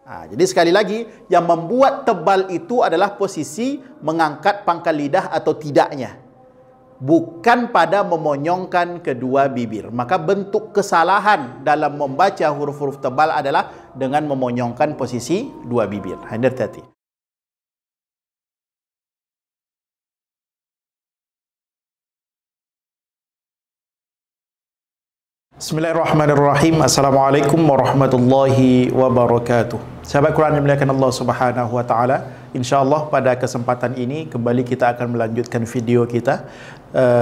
Jadi sekali lagi, yang membuat tebal itu adalah posisi mengangkat pangkal lidah atau tidaknya, bukan pada memonyongkan kedua bibir. Maka bentuk kesalahan dalam membaca huruf-huruf tebal adalah dengan memonyongkan posisi dua bibir. Hati-hati. Bismillahirrahmanirrahim. Assalamualaikum warahmatullahi wabarakatuh. Sahabat Quran yang dimuliakan Allah Subhanahu wa taala, insyaallah pada kesempatan ini kembali kita akan melanjutkan video kita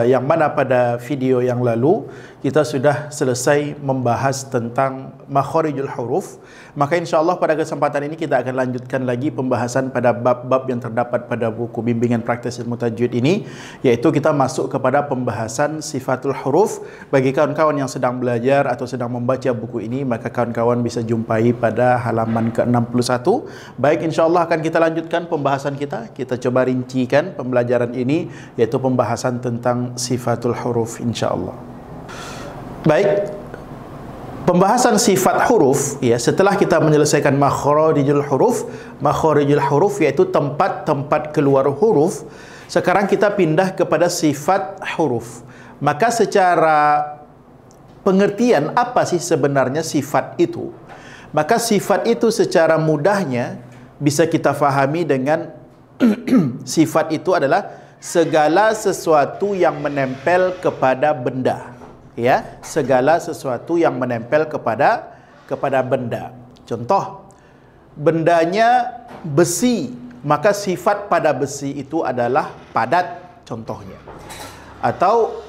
yang mana pada video yang lalu kita sudah selesai membahas tentang makharijul huruf. Maka insyaallah pada kesempatan ini kita akan lanjutkan lagi pembahasan pada bab-bab yang terdapat pada buku bimbingan praktis ilmu tajwid ini, yaitu kita masuk kepada pembahasan sifatul huruf. Bagi kawan-kawan yang sedang belajar atau sedang membaca buku ini, maka kawan-kawan bisa jumpai pada halaman ke-61. Baik, insyaallah akan kita lanjutkan pembahasan kita. Kita coba rincikan pembelajaran ini, yaitu pembahasan tentang sifatul huruf insyaallah. Baik, pembahasan sifat huruf ya, setelah kita menyelesaikan makharijul huruf yaitu tempat-tempat keluar huruf. Sekarang kita pindah kepada sifat huruf. Maka secara pengertian apa sih sebenarnya sifat itu? Maka sifat itu secara mudahnya bisa kita fahami dengan sifat itu adalah segala sesuatu yang menempel kepada benda. Ya, segala sesuatu yang menempel kepada benda. Contoh, bendanya besi, maka sifat pada besi itu adalah padat, contohnya. Atau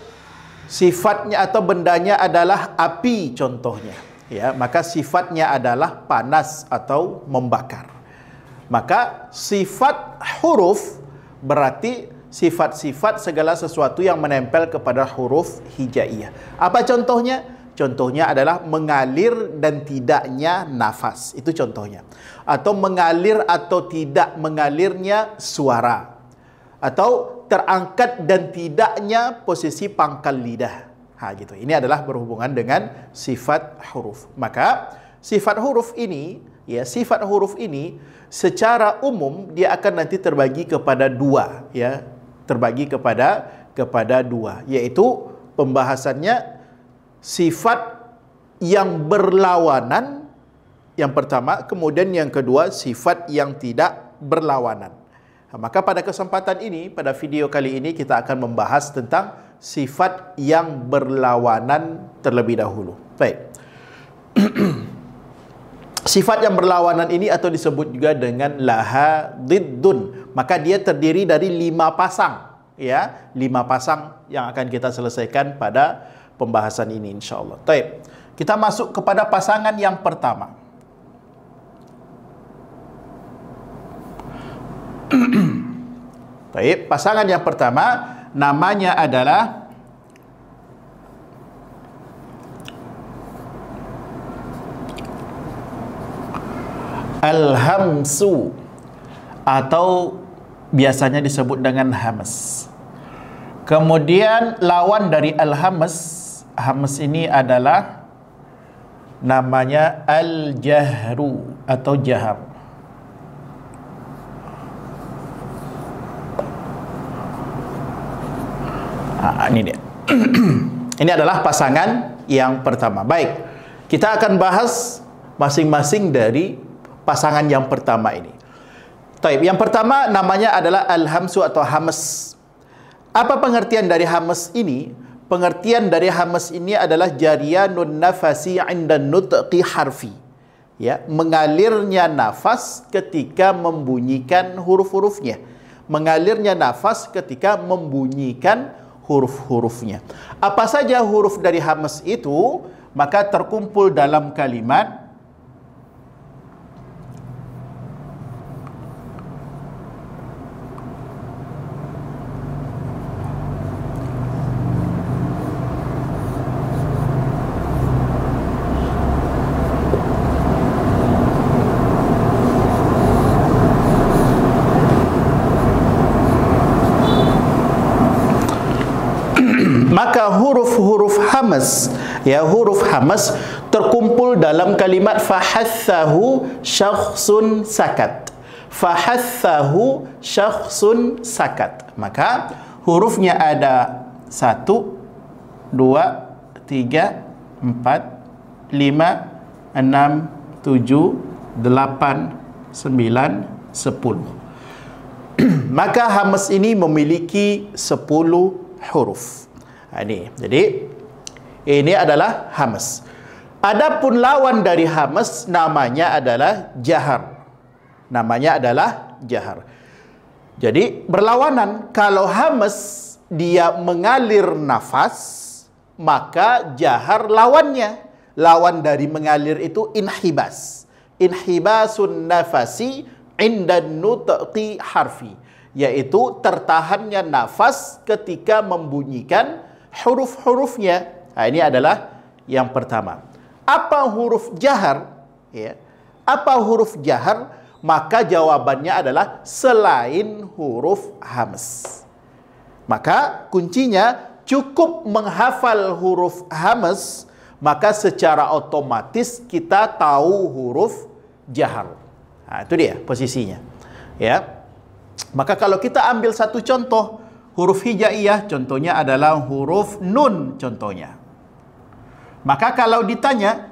sifatnya atau bendanya adalah api, contohnya. Ya, maka sifatnya adalah panas atau membakar. Maka sifat huruf berarti sifat-sifat segala sesuatu yang menempel kepada huruf hijaiyah. Apa contohnya? Contohnya adalah mengalir dan tidaknya nafas. Itu contohnya. Atau mengalir atau tidak mengalirnya suara. Atau terangkat dan tidaknya posisi pangkal lidah. Gitu. Ini adalah berhubungan dengan sifat huruf. Maka sifat huruf ini, ya, sifat huruf ini secara umum dia akan nanti terbagi kepada dua, ya. Terbagi kepada dua, yaitu pembahasannya sifat yang berlawanan yang pertama, kemudian yang kedua sifat yang tidak berlawanan. Maka pada kesempatan ini, pada video kali ini kita akan membahas tentang sifat yang berlawanan terlebih dahulu. Baik. Sifat yang berlawanan ini atau disebut juga dengan laha diddun. Maka dia terdiri dari 5 pasang, ya, 5 pasang yang akan kita selesaikan pada pembahasan ini insyaallah. Baik. Kita masuk kepada pasangan yang pertama. Baik, pasangan yang pertama namanya adalah al-hamsu atau biasanya disebut dengan hamas. Kemudian lawan dari al-hamas, hamas ini adalah namanya al-jahru atau jahar. Ini dia. Ini adalah pasangan yang pertama. Baik, kita akan bahas masing-masing dari pasangan yang pertama ini. Taib, yang pertama namanya adalah al-hamsu atau hamas. Apa pengertian dari hamas ini? Pengertian dari hamas ini adalah jariyanun nafasi 'inda nutqi harfi. Ya, mengalirnya nafas ketika membunyikan huruf-hurufnya. Mengalirnya nafas ketika membunyikan huruf-hurufnya. Apa saja huruf dari hamas itu? Maka terkumpul dalam kalimat maka huruf-huruf hamas, ya, huruf hamas terkumpul dalam kalimat fahathahu syakhsun sakat. Fahathahu syakhsun sakat. Maka hurufnya ada 1, 2, 3, 4, 5, 6, 7, 8, 9, 10. Maka hamas ini memiliki 10 huruf. Jadi ini adalah hamas. Adapun lawan dari hamas namanya adalah jahar. Namanya adalah jahar. Jadi berlawanan. Kalau hamas dia mengalir nafas, maka jahar lawannya. Lawan dari mengalir itu inhibas. Inhibasun nafasi indan nutqi harfi, yaitu tertahannya nafas ketika membunyikan huruf-hurufnya. Ini adalah yang pertama. Apa huruf jahar? Ya. Apa huruf jahar? Maka jawabannya adalah selain huruf hamas. Maka kuncinya cukup menghafal huruf hamas, maka secara otomatis kita tahu huruf jahar. Itu dia posisinya. Ya. Maka kalau kita ambil satu contoh huruf hijaiyah, contohnya adalah huruf nun contohnya. Maka kalau ditanya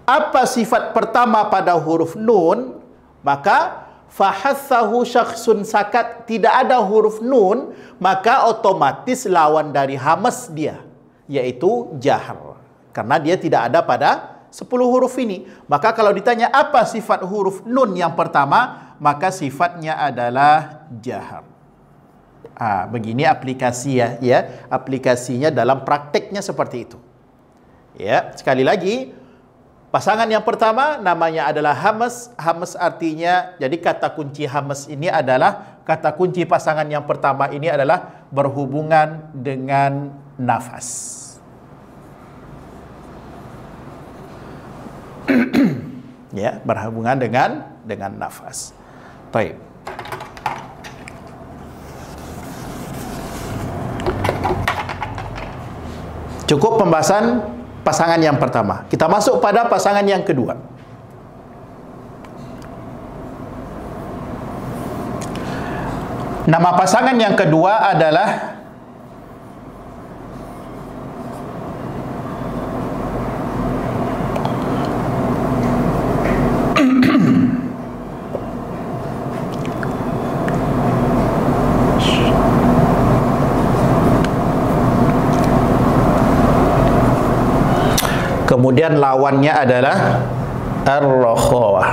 apa sifat pertama pada huruf nun, maka fahathahu syakhsun sakat, tidak ada huruf nun, maka otomatis lawan dari hamas dia, yaitu jahar. Karena dia tidak ada pada 10 huruf ini. Maka kalau ditanya apa sifat huruf nun yang pertama, maka sifatnya adalah jahar. Begini aplikasi ya, aplikasinya dalam prakteknya seperti itu. Ya, sekali lagi, pasangan yang pertama namanya adalah hamas. Hamas artinya, jadi kata kunci hamas ini adalah, kata kunci pasangan yang pertama ini adalah berhubungan dengan nafas. Ya, berhubungan dengan nafas. Baik. Cukup pembahasan pasangan yang pertama. Kita masuk pada pasangan yang kedua. Nama pasangan yang kedua adalah kemudian lawannya adalah ar-rakhawah.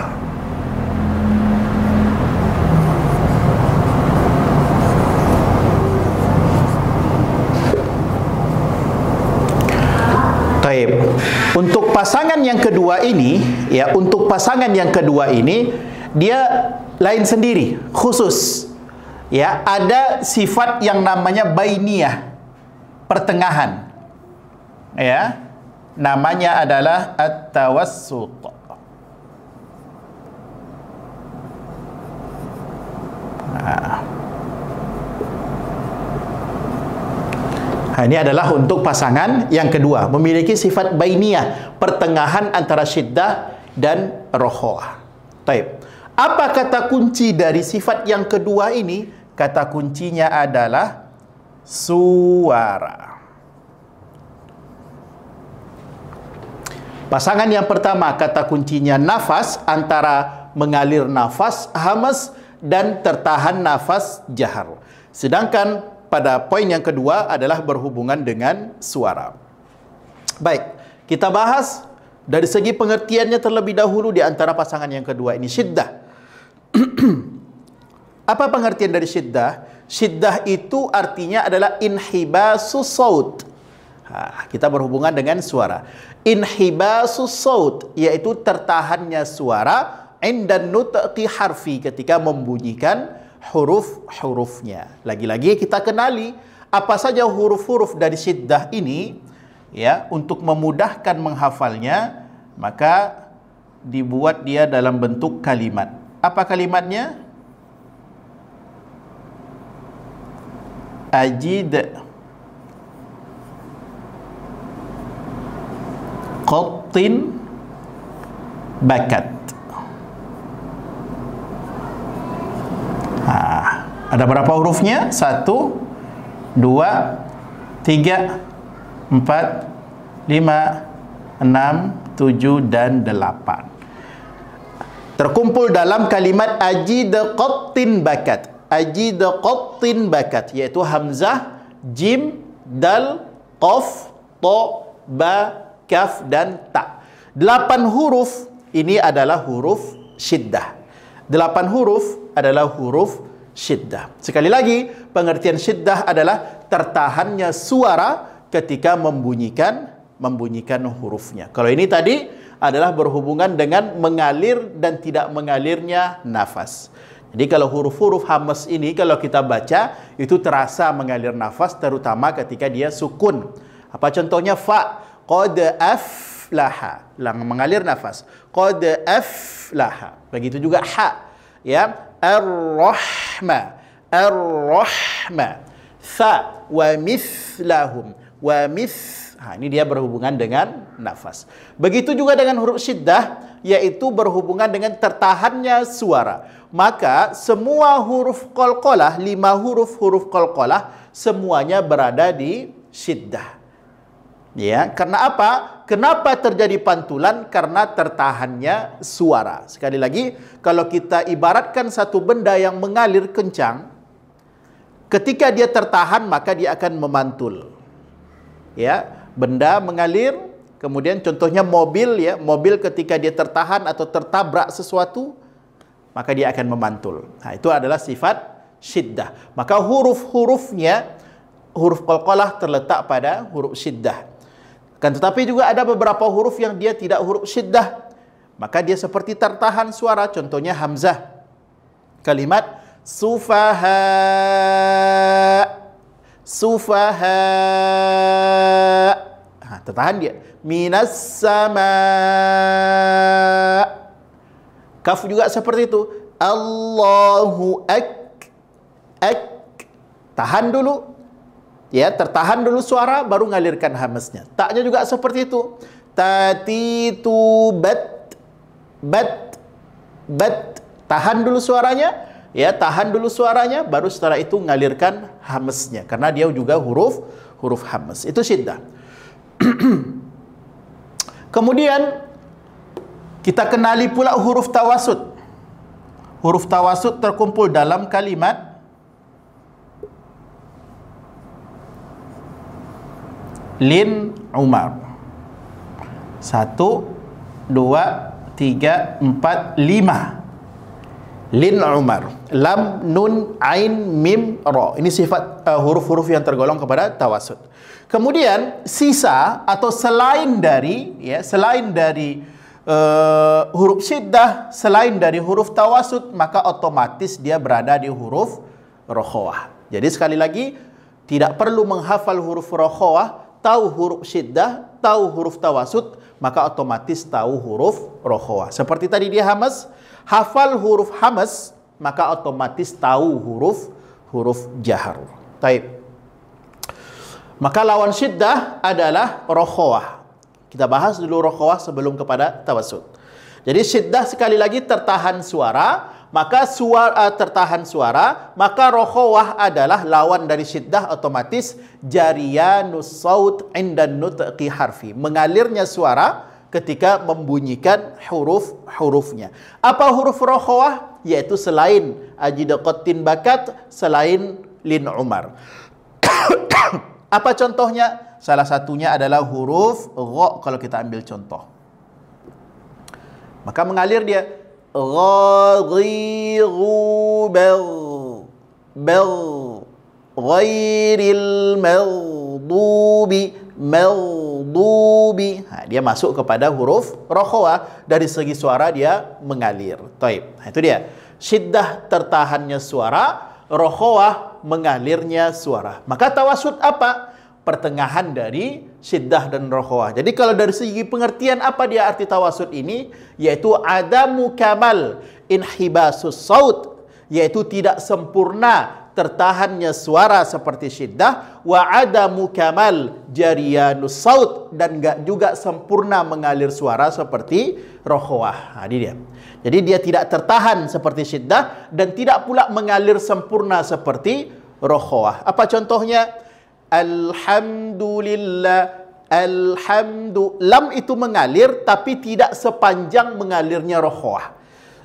Taib. Untuk pasangan yang kedua ini, ya, untuk pasangan yang kedua ini dia lain sendiri, khusus. Ya, ada sifat yang namanya bainiyah, pertengahan. Ya. Namanya adalah at-tawassut. Ini adalah untuk pasangan yang kedua, memiliki sifat bainiyah, pertengahan antara syiddah dan rokhawah. Taib. Apa kata kunci dari sifat yang kedua ini? Kata kuncinya adalah suara. Pasangan yang pertama kata kuncinya nafas, antara mengalir nafas hamas dan tertahan nafas jahar. Sedangkan pada poin yang kedua adalah berhubungan dengan suara. Baik, kita bahas dari segi pengertiannya terlebih dahulu di antara pasangan yang kedua ini, syiddah. Apa pengertian dari syiddah? Syiddah itu artinya adalah inhibasus saut. Kita berhubungan dengan suara. Inhibasus saut, yaitu tertahannya suara indan nutqi harfi, ketika membunyikan huruf-hurufnya. Lagi-lagi kita kenali apa saja huruf-huruf dari syiddah ini, ya, untuk memudahkan menghafalnya, maka dibuat dia dalam bentuk kalimat. Apa kalimatnya? Ajid qattin bakat. Ada berapa hurufnya? 1, 2, 3, 4, 5, 6, 7 dan 8. Terkumpul dalam kalimat ajid qattin bakat. Ajid qattin bakat, iaitu hamzah, jim, dal, qaf, ta, ba, kaf dan ta. 8 huruf ini adalah huruf syiddah. 8 huruf adalah huruf syiddah. Sekali lagi, pengertian syiddah adalah tertahannya suara ketika membunyikan hurufnya. Kalau ini tadi adalah berhubungan dengan mengalir dan tidak mengalirnya nafas. Jadi kalau huruf-huruf hamas ini kalau kita baca itu terasa mengalir nafas, terutama ketika dia sukun. Apa contohnya? Fa, qad aflaha, mengalir nafas. Qad aflaha. Begitu juga ha, ya. Ar-Rahma, Ar-Rahma. Tha, wa mithlahum, wa ini dia berhubungan dengan nafas. Begitu juga dengan huruf syiddah, yaitu berhubungan dengan tertahannya suara. Maka semua huruf qalqalah, 5 huruf qalqalah, semuanya berada di syiddah. Ya, karena apa? Kenapa terjadi pantulan? Karena tertahannya suara. Sekali lagi, kalau kita ibaratkan satu benda yang mengalir kencang, ketika dia tertahan maka dia akan memantul. Ya, benda mengalir, kemudian contohnya mobil, ya, mobil ketika dia tertahan atau tertabrak sesuatu, maka dia akan memantul. Nah, itu adalah sifat syiddah. Maka huruf-hurufnya, huruf qalqalah terletak pada huruf syiddah. Kan tetapi juga ada beberapa huruf yang dia tidak huruf syiddah, maka dia seperti tertahan suara. Contohnya hamzah. Kalimat sufaha, sufaha, tertahan dia. Minas sama. Kaf juga seperti itu. Allahu tahan dulu. Ya, tertahan dulu suara, baru ngalirkan hamasnya. Taknya juga seperti itu. Tatitu bat, tahan dulu suaranya. Ya, tahan dulu suaranya, baru setelah itu ngalirkan hamasnya. Karena dia juga huruf hamas. Itu syiddah. Kemudian kita kenali pula huruf tawasud. Huruf tawasud terkumpul dalam kalimat Lin Umar. 1, 2, 3, 4, 5. Lin Umar. Lam, nun, ain, mim, ra. Ini sifat huruf-huruf yang tergolong kepada tawasud. Kemudian sisa atau selain dari huruf syiddah, selain dari huruf tawasud, maka otomatis dia berada di huruf rokhawah. Jadi sekali lagi, tidak perlu menghafal huruf rokhawah, tahu huruf syiddah, tahu huruf tawasud, maka otomatis tahu huruf rokhawah. Seperti tadi dia hamas, hafal huruf hamas, maka otomatis tahu huruf jahar. Taib. Maka lawan syiddah adalah rokhawah. Kita bahas dulu rokhawah sebelum kepada tawasud. Jadi syiddah sekali lagi tertahan suara, maka tertahan suara, maka rokhawah adalah lawan dari syiddah, otomatis jariyanus saut indan nutqi harfi, mengalirnya suara ketika membunyikan hurufnya. Apa huruf rokhawah? Yaitu selain ajid qattin bakat, selain lin Umar. Apa contohnya? Salah satunya adalah huruf gha, kalau kita ambil contoh. Maka mengalir dia ghadhiru bal ghairil maghdubi. Dia masuk kepada huruf rokhawah, dari segi suara dia mengalir. Taib. Itu dia. Syiddah tertahannya suara, rokhawah mengalirnya suara. Maka tawasud apa? Pertengahan dari syiddah dan rokhawah. Jadi kalau dari segi pengertian apa dia arti tawasud ini? Yaitu adamu kamal inhibasus saut, yaitu tidak sempurna tertahannya suara seperti syiddah, wa adamu kamal jariyanus saut, dan enggak juga sempurna mengalir suara seperti rokhawah. Ini dia. Jadi dia tidak tertahan seperti syiddah dan tidak pula mengalir sempurna seperti rokhawah. Apa contohnya? Alhamdulillah. Lam itu mengalir tapi tidak sepanjang mengalirnya rokhawah.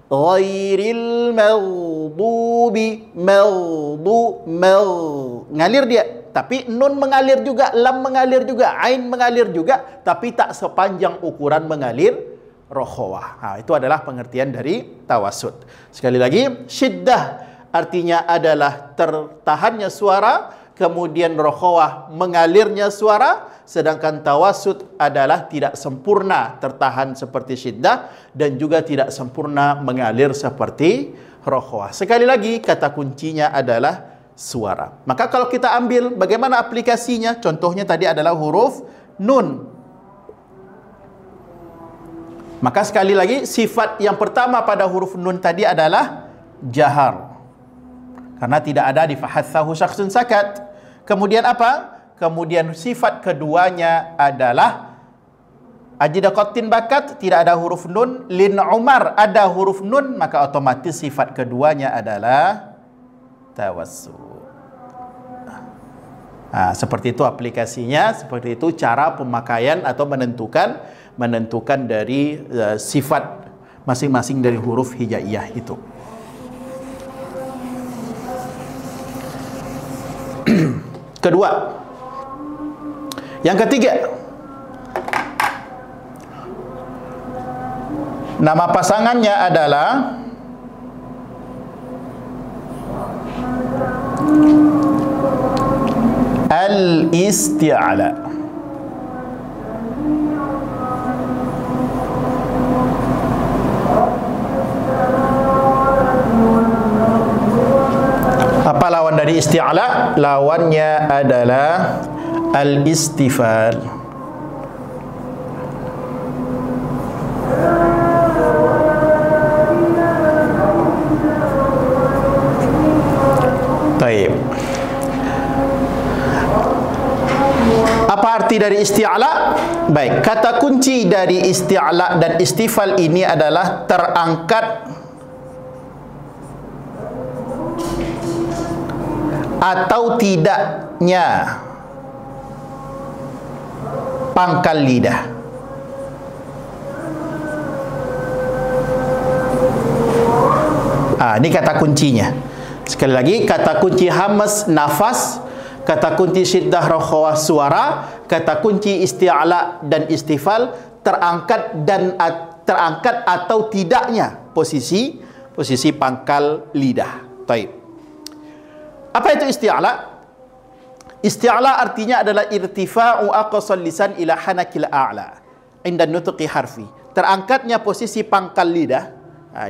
Ghairil maghdubi, ngalir dia, tapi nun mengalir juga, lam mengalir juga, ain mengalir juga, tapi tak sepanjang ukuran mengalir rokhawah. Itu adalah pengertian dari tawassut. Sekali lagi, syiddah artinya adalah tertahannya suara, kemudian rokhawah mengalirnya suara, sedangkan tawassut adalah tidak sempurna tertahan seperti syiddah dan juga tidak sempurna mengalir seperti rokhawah. Sekali lagi, kata kuncinya adalah suara. Maka kalau kita ambil bagaimana aplikasinya, contohnya tadi adalah huruf nun. Maka sekali lagi, sifat yang pertama pada huruf nun tadi adalah jahar, karena tidak ada di fahathahu syakhsun sakat. Kemudian apa? Kemudian sifat keduanya adalah ajidaqatin bakat, tidak ada huruf nun. Lin Umar ada huruf nun, maka otomatis sifat keduanya adalah tawassut. Seperti itu aplikasinya, seperti itu cara pemakaian atau menentukan dari sifat masing-masing dari huruf hijaiyah itu. Kedua, yang ketiga, nama pasangannya adalah al-isti'la. Apa lawan dari isti'la? Lawannya adalah al-istifal. Baik. Apa arti dari isti'la? Baik, kata kunci dari isti'la dan istifal ini adalah terangkat atau tidaknya pangkal lidah. Ini kata kuncinya. Sekali lagi, kata kunci hamas nafas, kata kunci syiddah rokhawah suara, kata kunci isti'la dan istifal terangkat atau tidaknya posisi pangkal lidah. Baik. Apa itu isti'la? Isti'la artinya adalah irtifa'u aqsal lisan ila hanakil a'la inda nutqi harfi. Terangkatnya posisi pangkal lidah.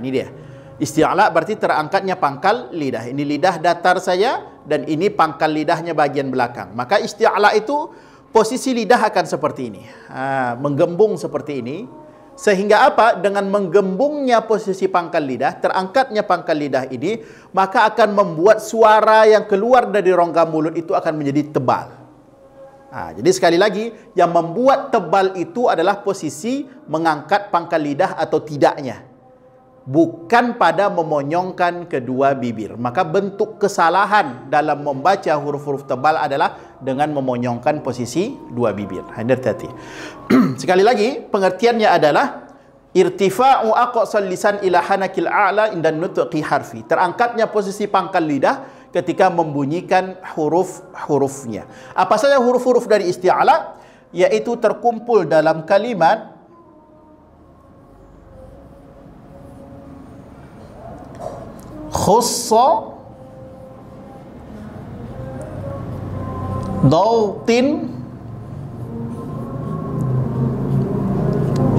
Ini dia. Isti'la berarti terangkatnya pangkal lidah. Ini lidah datar saya dan ini pangkal lidahnya bagian belakang. Maka isti'la itu posisi lidah akan seperti ini. Menggembung seperti ini. Sehingga apa? Dengan menggembungnya posisi pangkal lidah, terangkatnya pangkal lidah ini, maka akan membuat suara yang keluar dari rongga mulut itu akan menjadi tebal. Jadi sekali lagi, yang membuat tebal itu adalah posisi mengangkat pangkal lidah atau tidaknya, bukan pada memonyongkan kedua bibir. Maka bentuk kesalahan dalam membaca huruf-huruf tebal adalah dengan memonyongkan posisi dua bibir. Hati-hati. Sekali lagi, pengertiannya adalah irtifa'u aqsal lisan ila hanakil a'la inda nutqi harfi. Terangkatnya posisi pangkal lidah ketika membunyikan huruf-hurufnya. Apa saja huruf-huruf dari isti'la? Yaitu terkumpul dalam kalimat khussa, dautin,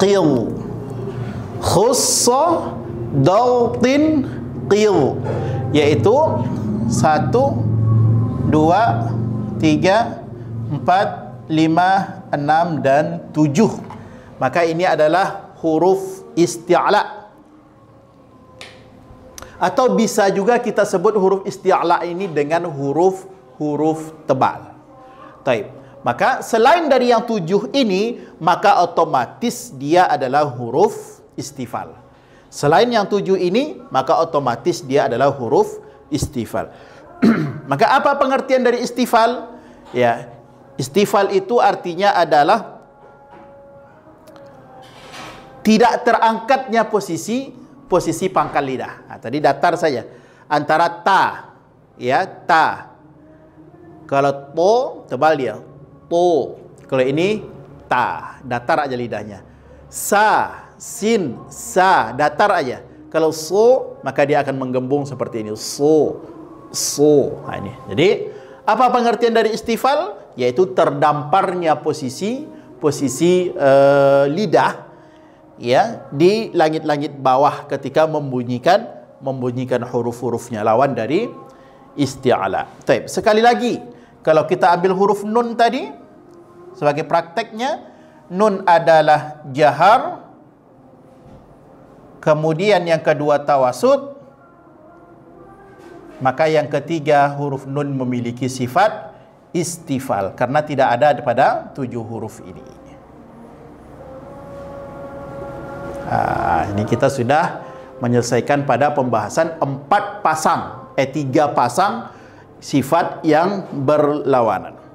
qil. Khussa, dautin, qil, yaitu 1, 2, 3, 4, 5, 6 dan 7. Maka ini adalah huruf isti'la. Atau bisa juga kita sebut huruf isti'la ini dengan huruf tebal. Taib. Maka selain dari yang 7 ini, maka otomatis dia adalah huruf istifal. Selain yang 7 ini, maka otomatis dia adalah huruf istifal. Maka apa pengertian dari istifal? Ya, istifal itu artinya adalah tidak terangkatnya posisi pangkal lidah. Tadi datar saja. Antara ta, ya, ta. Kalau to, tebal dia. To. Kalau ini ta, datar aja lidahnya. Sa, sin, sa, datar aja. Kalau so, maka dia akan menggembung seperti ini. So. Ini. Jadi, apa pengertian dari istifal? Yaitu terdamparnya posisi lidah, ya, di langit-langit bawah ketika membunyikan huruf-hurufnya, lawan dari isti'la. Baik, sekali lagi, kalau kita ambil huruf nun tadi sebagai prakteknya, nun adalah jahar, kemudian yang kedua tawasud, maka yang ketiga huruf nun memiliki sifat istifal karena tidak ada pada 7 huruf ini. Ini kita sudah menyelesaikan pada pembahasan 3 pasang sifat yang berlawanan.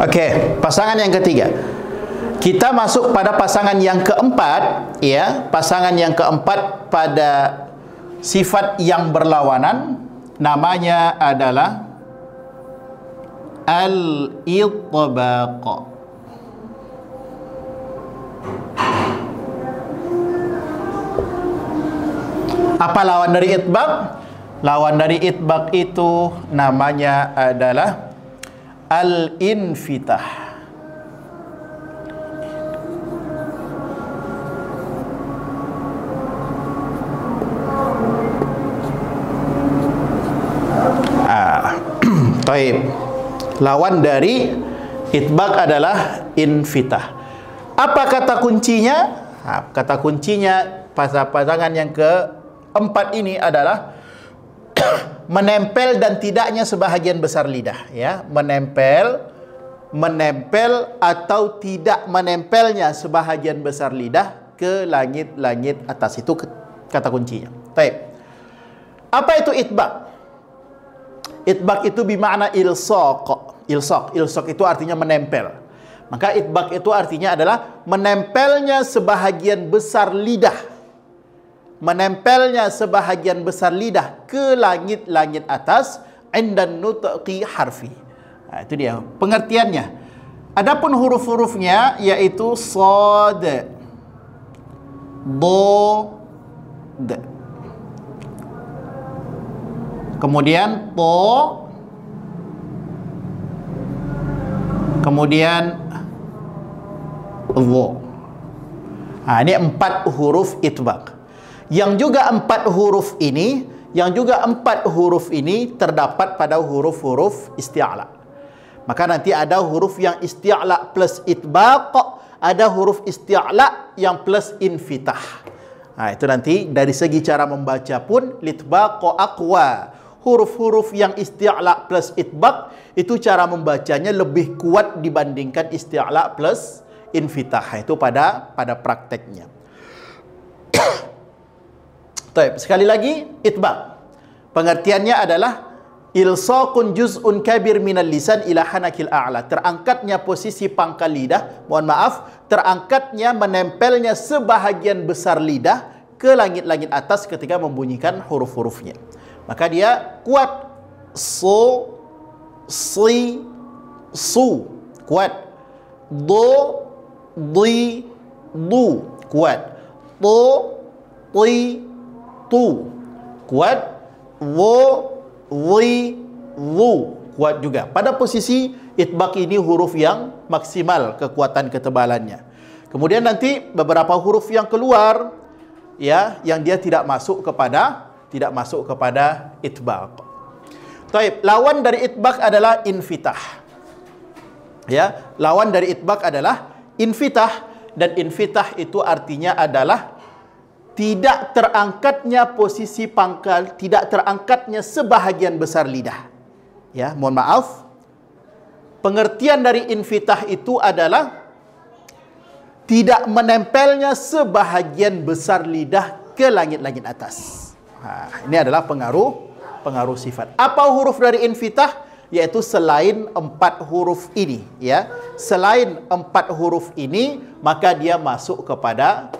Okey, pasangan yang ketiga. Kita masuk pada pasangan yang keempat, ya. Pasangan yang keempat pada sifat yang berlawanan, namanya adalah al-itbaq. Apa lawan dari itbaq? Lawan dari itbaq itu namanya adalah al-infitah. Taib. Lawan dari itbaq adalah infitah. Apa kata kuncinya? Kata kuncinya pasangan yang keempat ini adalah menempel dan tidaknya sebahagian besar lidah, ya. Menempel atau tidak menempelnya sebahagian besar lidah ke langit-langit atas, itu kata kuncinya. Baik. Apa itu itbaq? Itbaq itu bermakna ilsaq. Ilsaq itu artinya menempel. Maka itbaq itu artinya adalah menempelnya sebahagian besar lidah. Menempelnya sebahagian besar lidah ke langit-langit atas indan nutqi harfi. Itu dia pengertiannya. Adapun huruf-hurufnya yaitu shad, dad, kemudian to, kemudian dha. Ini 4 huruf itbaq. Yang juga 4 huruf ini terdapat pada huruf-huruf isti'la. Maka nanti ada huruf yang isti'la plus itbaq, ada huruf isti'la yang plus infitah. Itu nanti dari segi cara membaca pun litbaq aqwa. Huruf-huruf yang isti'la plus itbaq itu cara membacanya lebih kuat dibandingkan isti'la plus infitah. Itu pada prakteknya. Sekali lagi, itbaq pengertiannya adalah ilsaqun juz'un kabir minal lisan ila hanakil a'la. Terangkatnya posisi pangkal lidah, terangkatnya menempelnya sebahagian besar lidah ke langit-langit atas ketika membunyikan huruf-hurufnya. Maka dia kuat. So, si, su, kuat. Do, di, du, kuat. tu, ti, tu. Kuat. Wo, wi, lu. Kuat juga. Pada posisi itbaq ini huruf yang maksimal kekuatan ketebalannya. Kemudian nanti beberapa huruf yang keluar, ya, yang dia tidak masuk kepada itbaq. Taib, lawan dari itbaq adalah infitah. Ya, lawan dari itbaq adalah infitah, dan infitah itu artinya adalah tidak terangkatnya posisi pangkal, tidak terangkatnya sebahagian besar lidah. Ya, mohon maaf. Pengertian dari infitah itu adalah tidak menempelnya sebahagian besar lidah ke langit-langit atas. Ini adalah pengaruh sifat. Apa huruf dari infitah? Yaitu selain 4 huruf ini, ya. Selain 4 huruf ini, maka dia masuk kepada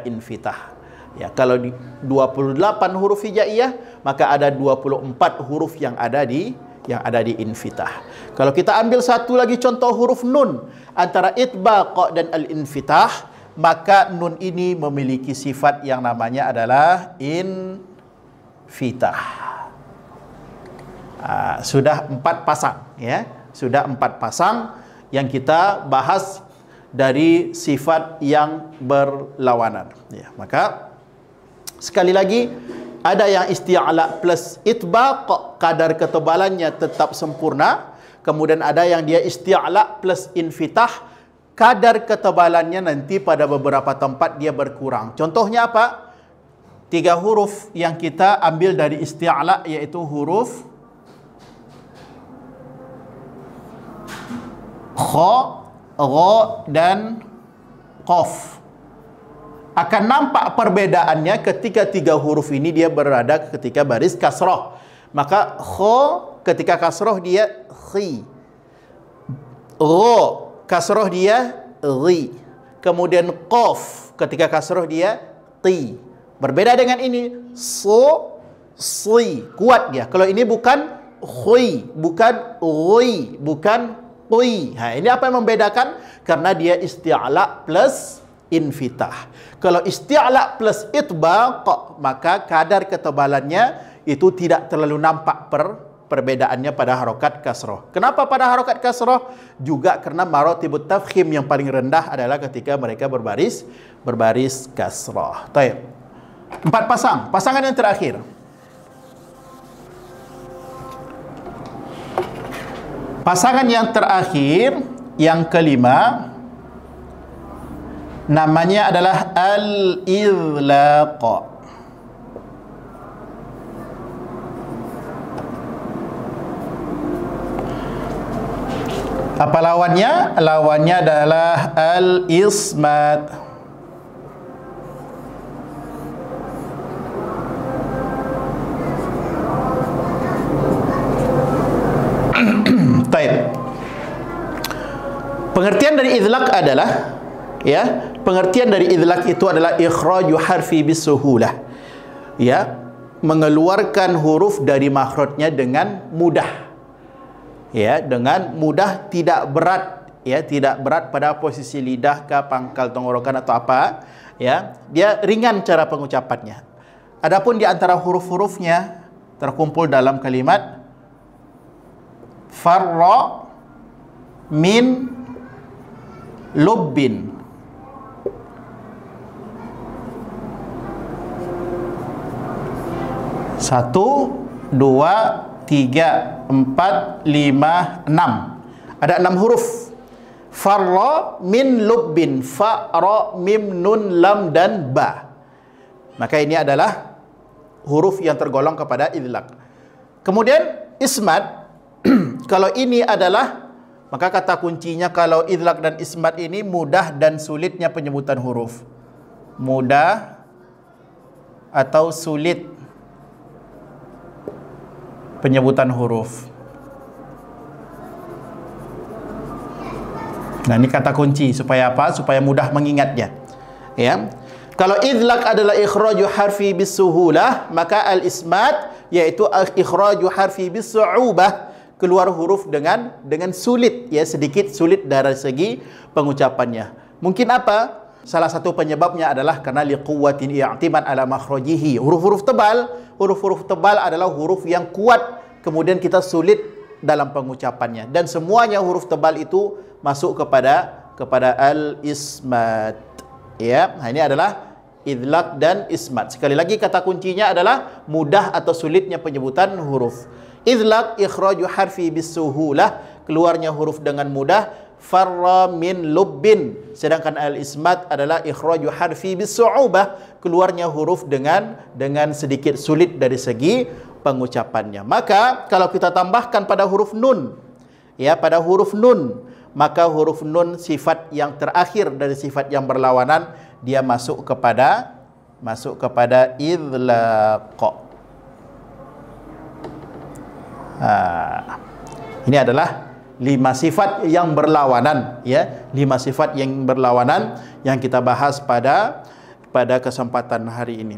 infitah. Ya, kalau di 28 huruf hijaiyah, maka ada 24 huruf yang ada di infitah. Kalau kita ambil satu lagi contoh huruf nun antara itbaq dan al-infitah, maka nun ini memiliki sifat yang namanya adalah infitah. Sudah 4 pasang, ya. Sudah 4 pasang yang kita bahas dari sifat yang berlawanan. Ya, maka sekali lagi, ada yang isti'ala plus itbaq, kadar ketebalannya tetap sempurna. Kemudian ada yang dia isti'ala plus infitah, kadar ketebalannya nanti pada beberapa tempat dia berkurang. Contohnya apa? 3 huruf yang kita ambil dari isti'ala, yaitu huruf kha, ra, dan qaf. Akan nampak perbedaannya ketika 3 huruf ini dia berada ketika baris kasrah. Maka kha ketika kasrah dia khi, ra kasrah dia ri, kemudian qaf ketika kasrah dia ti. Berbeda dengan ini, so, si, kuat dia. Kalau ini bukan khi, bukan ri, bukan ti. Ini apa yang membedakan? Karena dia isti'ala plus infitah. Kalau isti'la plus itbaq, maka kadar ketebalannya itu tidak terlalu nampak perbedaannya pada harokat kasroh. Kenapa pada harokat kasroh? Juga karena maratibut tafkhim yang paling rendah adalah ketika mereka berbaris kasroh. Baik. 4 pasang. Pasangan yang terakhir. Pasangan yang terakhir, yang kelima, namanya adalah al-idlaq. Apa lawannya? Lawannya adalah al-ismat. Baik. Pengertian dari idlaq adalah, ya, pengertian dari idlaq itu adalah ikhraju harfi bisuhulah. Ya, mengeluarkan huruf dari makhrajnya dengan mudah. Ya, dengan mudah, tidak berat, ya, tidak berat pada posisi lidah ke pangkal tenggorokan atau apa, ya. Dia ringan cara pengucapannya. Adapun di antara huruf-hurufnya terkumpul dalam kalimat farra min lubbin. Satu, 2, 3, 4, 5, 6. Ada 6 huruf. Farra min lubbin, fa, ra, mim, nun, lam, dan ba. Maka ini adalah huruf yang tergolong kepada idlaq. Kemudian ismat, kalau ini adalah, maka kata kuncinya kalau idlaq dan ismat ini mudah dan sulitnya penyebutan huruf. Mudah atau sulit penyebutan huruf. Nah, ini kata kunci supaya apa? Supaya mudah mengingatnya. Ya. Kalau idlaq adalah ikhraju harfi bisuhulah, maka al-ismat yaitu ikhraju harfi bisu'ubah, keluar huruf dengan sulit, ya, sedikit sulit dari segi pengucapannya. Mungkin apa? Salah satu penyebabnya adalah karena liquwwatin i'timad ala makhrajihi. Huruf-huruf tebal adalah huruf yang kuat, kemudian kita sulit dalam pengucapannya. Dan semuanya huruf tebal itu masuk kepada al-ismat. Ya, nah ini adalah idlaq dan ismat. Sekali lagi kata kuncinya adalah mudah atau sulitnya penyebutan huruf. Idlaq ikhraju harfi bisuhulah, keluarnya huruf dengan mudah. Farra min lubbin. Sedangkan al-ismat adalah ikhraju harfi bisu'ubah, keluarnya huruf dengan sedikit sulit dari segi pengucapannya. Maka kalau kita tambahkan pada huruf nun, ya, pada huruf nun, maka huruf nun sifat yang terakhir dari sifat yang berlawanan, dia masuk kepada idlaq. Ini adalah 5 sifat yang berlawanan, ya, 5 sifat yang berlawanan yang kita bahas pada kesempatan hari ini.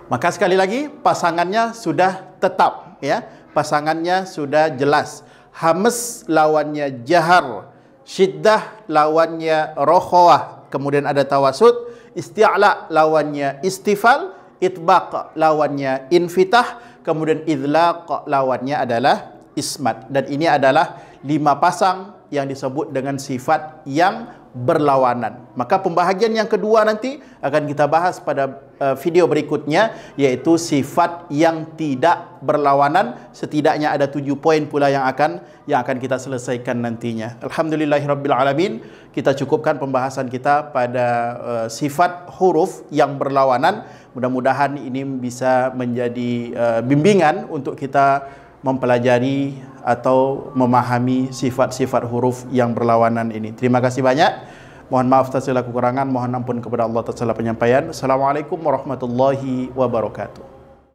Maka sekali lagi pasangannya sudah tetap, ya, pasangannya sudah jelas. Hamas lawannya jahar, syiddah lawannya rokhawah, kemudian ada tawasud, isti'la lawannya istifal, itbaq lawannya infitah, kemudian idlaq lawannya adalah ismat. Dan ini adalah 5 pasang yang disebut dengan sifat yang berlawanan. Maka pembahagian yang kedua nanti akan kita bahas pada video berikutnya, yaitu sifat yang tidak berlawanan. Setidaknya ada 7 poin pula yang akan kita selesaikan nantinya. Alhamdulillahirabbil alamin. Kita cukupkan pembahasan kita pada sifat huruf yang berlawanan. Mudah-mudahan ini bisa menjadi bimbingan untuk kita mempelajari atau memahami sifat-sifat huruf yang berlawanan ini. Terima kasih banyak. Mohon maaf atas segala kekurangan, mohon ampun kepada Allah atas segala penyampaian. Assalamualaikum warahmatullahi wabarakatuh.